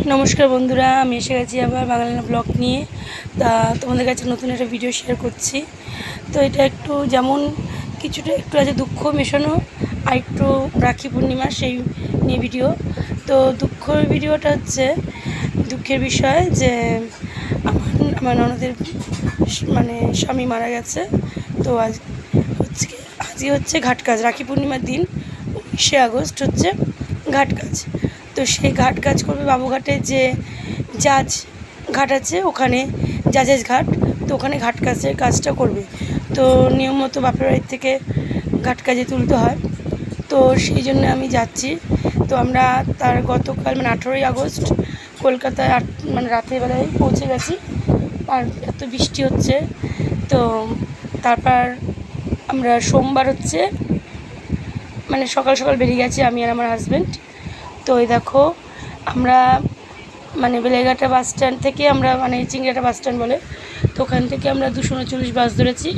नमस्कार बंधुरा আমি এসে গেছি আবার বাংলা ব্লগ নিয়ে। তা তোমাদের কাছে নতুন একটা ভিডিও শেয়ার করছি। তো এটা একটু যেমন কিছুটা একটু আছে দুঃখ মেশানো, আর একটু রাখি পূর্ণিমা সেই নিয়ে ভিডিও। তো দুঃখের ভিডিওটা হচ্ছে দুঃখের বিষয় যে আমার ননদের মানে স্বামী মারা গেছে। তো আজকে হচ্ছে ঘাট কাজ, রাখি পূর্ণিমার দিন 19শে আগস্ট হচ্ছে ঘাট কাজ। তো সেই ঘাট কাজ করবে বাবুঘাটে, যে জাজ ঘাট আছে ওখানে, জাজেস ঘাট। তো ওখানে ঘাট কাজের কাজটা করবে। তো নিয়ম মতো বাপের বাড়ির থেকে ঘাট কাজে তুলতে হয়। তো সেই জন্য আমি যাচ্ছি। তো আমরা তার গতকাল মানে 18ই আগস্ট কলকাতায় মানে রাতের বেলায় পৌঁছে গেছি। আর এত বৃষ্টি হচ্ছে। তো তারপর আমরা সোমবার হচ্ছে মানে সকাল সকাল বেরিয়ে গেছি আমি আর আমার হাজব্যান্ড। তো এই দেখো আমরা মানে বেলেঘাটা বাস স্ট্যান্ড থেকে আমরা মানে চিংড়িঘাটা বাস স্ট্যান্ড বলে, তো ওখান থেকে আমরা 239 বাস ধরেছি।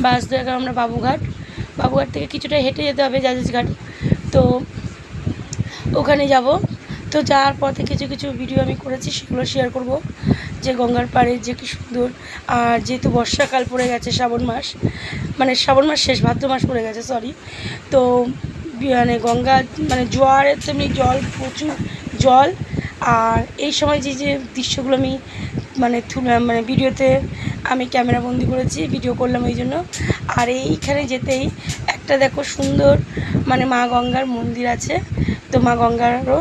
বাস ধরে আমরা বাবুঘাট থেকে কিছুটা হেঁটে যেতে হবে জাজেস ঘাট। তো ওখানে যাব। তো যাওয়ার পথে কিছু কিছু ভিডিও আমি করেছি, সেগুলো শেয়ার করব। যে গঙ্গার পাড়ে যে কি সুন্দর। আর যেহেতু বর্ষাকাল পড়ে গেছে, শ্রাবণ মাস মানে শ্রাবণ মাস শেষ, ভাদ্র মাস পড়ে গেছে সরি। তো মানে গঙ্গা মানে জোয়ারের তেমনি জল, প্রচুর জল। আর এই সময় যে যে দৃশ্যগুলো আমি মানে ভিডিওতে আমি ক্যামেরাবন্দি করেছি, ভিডিও করলাম এই জন্য। আর এইখানে যেতেই একটা দেখো সুন্দর মানে মা গঙ্গার মন্দির আছে। তো মা গঙ্গারও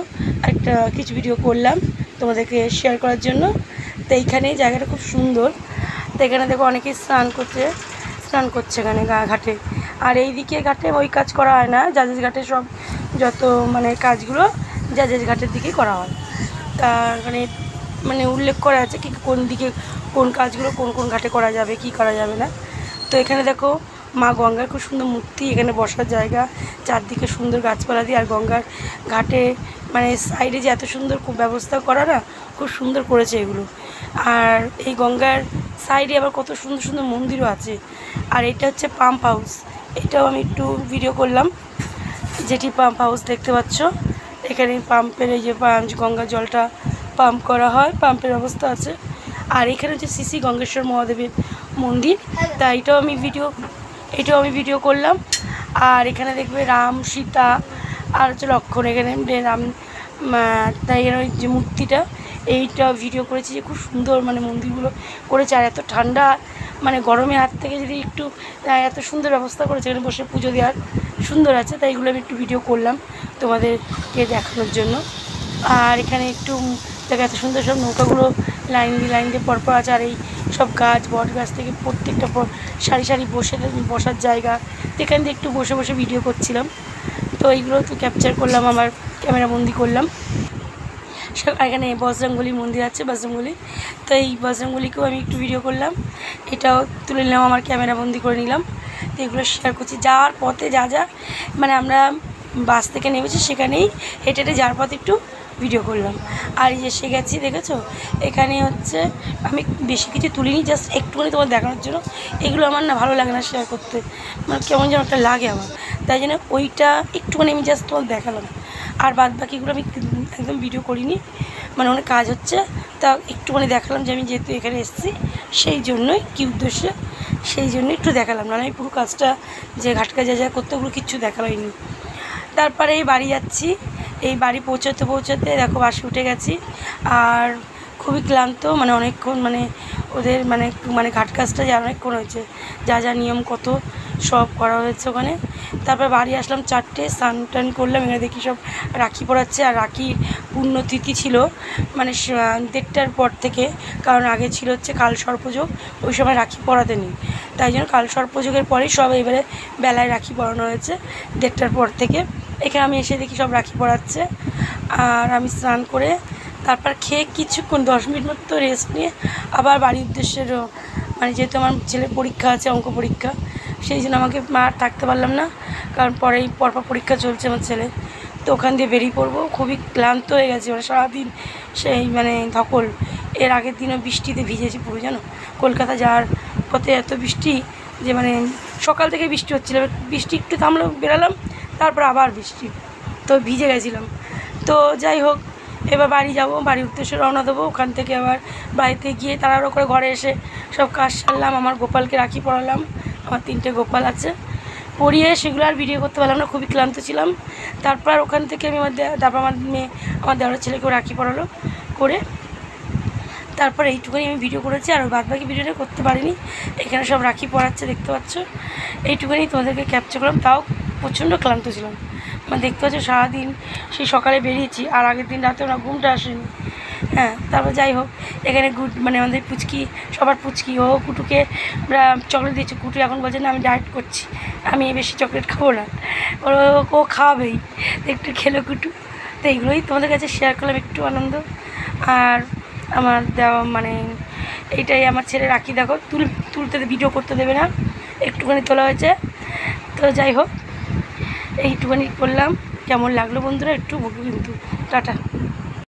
একটা কিছু ভিডিও করলাম তোমাদেরকে শেয়ার করার জন্য। তো এইখানে জায়গাটা খুব সুন্দর। তো এখানে দেখো অনেকেই স্নান করছে এখানে ঘাটে। আর এই দিকে ঘাটে ওই কাজ করা হয় না, জাজেস ঘাটে সব যত মানে কাজগুলো জাজেস ঘাটের দিকেই করা হয়। তার মানে উল্লেখ করা আছে কি কোন দিকে কোন কাজগুলো কোন কোন ঘাটে করা যাবে কি করা যাবে না। তো এখানে দেখো মা গঙ্গার খুব সুন্দর মূর্তি, এখানে বসার জায়গা, চারদিকে সুন্দর গাছপালা দিয়ে। আর গঙ্গার ঘাটে মানে সাইডে যে এত সুন্দর খুব ব্যবস্থা করা না, খুব সুন্দর করেছে এগুলো। আর এই গঙ্গার সাইডে আবার কত সুন্দর সুন্দর মন্দিরও আছে। আর এটা হচ্ছে পাম্প হাউস, এটাও আমি একটু ভিডিও করলাম। যেটি পাম্প হাউস দেখতে পাচ্ছ, এখানে পাম্পের এই যে গঙ্গার জলটা পাম্প করা হয়, পাম্পের ব্যবস্থা আছে। আর এখানে হচ্ছে শ্রী শ্রী গঙ্গেশ্বর মহাদেবের মন্দির, তা এটাও আমি ভিডিও করলাম। আর এখানে দেখবে রাম সীতা আর হচ্ছে লক্ষ্মণ, এখানে রাম তাই ওই যে মূর্তিটা এইটা ভিডিও করেছি, যে খুব সুন্দর মানে মন্দিরগুলো করেছে। আর এত ঠান্ডা মানে গরমের হাত থেকে যদি একটু এত সুন্দর ব্যবস্থা করেছে, এখানে বসে পুজো দেওয়ার সুন্দর আছে। তাই এগুলো আমি একটু ভিডিও করলাম তোমাদেরকে দেখানোর জন্য। আর এখানে একটু দেখো এত সুন্দর সব নৌকাগুলো লাইন দিয়ে পরপর আছে। আর এই সব গাছ, বট গাছ থেকে প্রত্যেকটা সারি সারি বসার জায়গা, এখান দিয়ে একটু বসে বসে ভিডিও করছিলাম। তো এইগুলো তো ক্যাপচার করলাম, আমার ক্যামেরাবন্দি করলাম। এখানে বজরংবলী মন্দির আছে, বজরংবলী। তো এই বজরংবলীকেও আমি একটু ভিডিও করলাম, এটাও তুলে নিলাম, আমার ক্যামেরাবন্দি করে নিলাম। তো এগুলো শেয়ার করছি। যাওয়ার পথে যা মানে আমরা বাস থেকে নেমেছি সেখানেই হেঁটে হেঁটে যাওয়ার পথে একটু ভিডিও করলাম। আর এসে গেছি দেখেছো, এখানে হচ্ছে আমি বেশি কিছু তুলিনি, জাস্ট একটুখানি তোমার দেখানোর জন্য। এগুলো আমার না ভালো লাগে না শেয়ার করতে, মানে কেমন যেন একটা লাগে আমার, তাই জন্য ওইটা একটুখানি আমি জাস্ট তোমার দেখালাম। আর বাদ বাকিগুলো আমি একদম ভিডিও করিনি, মানে অনেক কাজ হচ্ছে, তা একটুখানি দেখালাম যে আমি যেহেতু এখানে এসেছি সেই জন্যই কী উদ্দেশ্যে, সেই জন্যই একটু দেখালাম। না আমি পুরো কাজটা যে ঘাট কাজে যা করতে ওগুলো কিচ্ছু দেখালাইনি। তারপরে এই বাড়ি যাচ্ছি, এই বাড়ি পৌঁছাতে দেখো বাসে উঠে গেছি। আর খুবই ক্লান্ত, মানে অনেকক্ষণ মানে ওদের মানে ঘাট কাজটা যে অনেকক্ষণ হয়েছে, যা নিয়ম কত সব করা হয়েছে ওখানে। তারপর বাড়ি আসলাম 4টে, স্নান টান করলাম। এখানে দেখি সব রাখি পরাচ্ছে। আর রাখির পুণ্যতিথি ছিল মানে 1:30টার পর থেকে, কারণ আগে ছিল হচ্ছে কাল সর্পযোগ, ওই সময় রাখি পরাতে নেই, তাই জন্য কাল সর্পযোগের পরেই সব এবারে বেলায় রাখি পরানো হয়েছে 1:30টার পর থেকে। এখানে আমি এসে দেখি সব রাখি পরাচ্ছে। আর আমি স্নান করে তারপর খেয়ে কিছুক্ষণ 10 মিনিট মতো রেস্ট নিয়ে আবার বাড়ির উদ্দেশ্যে মানে যেহেতু আমার ছেলের পরীক্ষা আছে, অঙ্ক পরীক্ষা, সেই জন্য আমাকে আর থাকতে পারলাম না, কারণ পরপর পরীক্ষা চলছে আমার ছেলে। তো ওখান দিয়ে বেরিয়ে পড়বো। খুবই ক্লান্ত হয়ে গেছে, মানে সারাদিন সেই মানে ধকল। এর আগের দিনও বৃষ্টিতে ভিজেছি পুরো, জানো কলকাতা যাওয়ার পথে এত বৃষ্টি যে মানে সকাল থেকে বৃষ্টি হচ্ছিলো, বৃষ্টি একটু থামলো বেরালাম, তারপর আবার বৃষ্টি, তো ভিজে গেছিলাম। তো যাই হোক, এবার বাড়ি যাব, বাড়ির উদ্দেশ্যে রওনা দেবো। ওখান থেকে আবার বাড়িতে গিয়ে তাড়াহুড়ো করে ঘরে এসে সব কাজ সারলাম, আমার গোপালকে রাখি পরালাম, আমার 3টে গোপাল আছে, পরিয়ে সেগুলো আর ভিডিও করতে পারলাম না, খুবই ক্লান্ত ছিলাম। তারপর ওখান থেকে আমি তারপর আমার মেয়ে, আমার দেওয়ার ছেলেকেও রাখি পরালো করে, তারপর এইটুকুনি আমি ভিডিও করেছি, আর বাদবাকি ভিডিওটা করতে পারিনি। এখানে সব রাখি পরাচ্ছে দেখতে পাচ্ছ, এইটুকুনি তোমাদেরকে ক্যাপচার করলাম। তাও প্রচণ্ড ক্লান্ত ছিলাম, মানে দেখতে পাচ্ছ সারাদিন সেই সকালে বেরিয়েছি, আর আগের দিন রাতে ওরা ঘুমটা আসেনি। হ্যাঁ, তারপর যাই হোক, এখানে মানে আমাদের পুচকি, সবার পুচকি, ও কুটুকে চকলেট দিয়েছে। কুটু এখন বলছে না আমি ডায়েট করছি, আমি বেশি চকলেট খাবো না, ও খাওয়াবেই, একটু খেলো কুটু। তো এইগুলোই তোমাদের কাছে শেয়ার করলাম, একটু আনন্দ। আর আমার দেওয়া মানে এইটাই, আমার ছেলে রাখি দেখো তুলতে ভিডিও করতে দেবে না, একটুখানি তোলা হয়েছে। তো যাই হোক, এইটুখানি করলাম। কেমন লাগলো বন্ধুরা একটু বলবো কিন্তু। টাটা।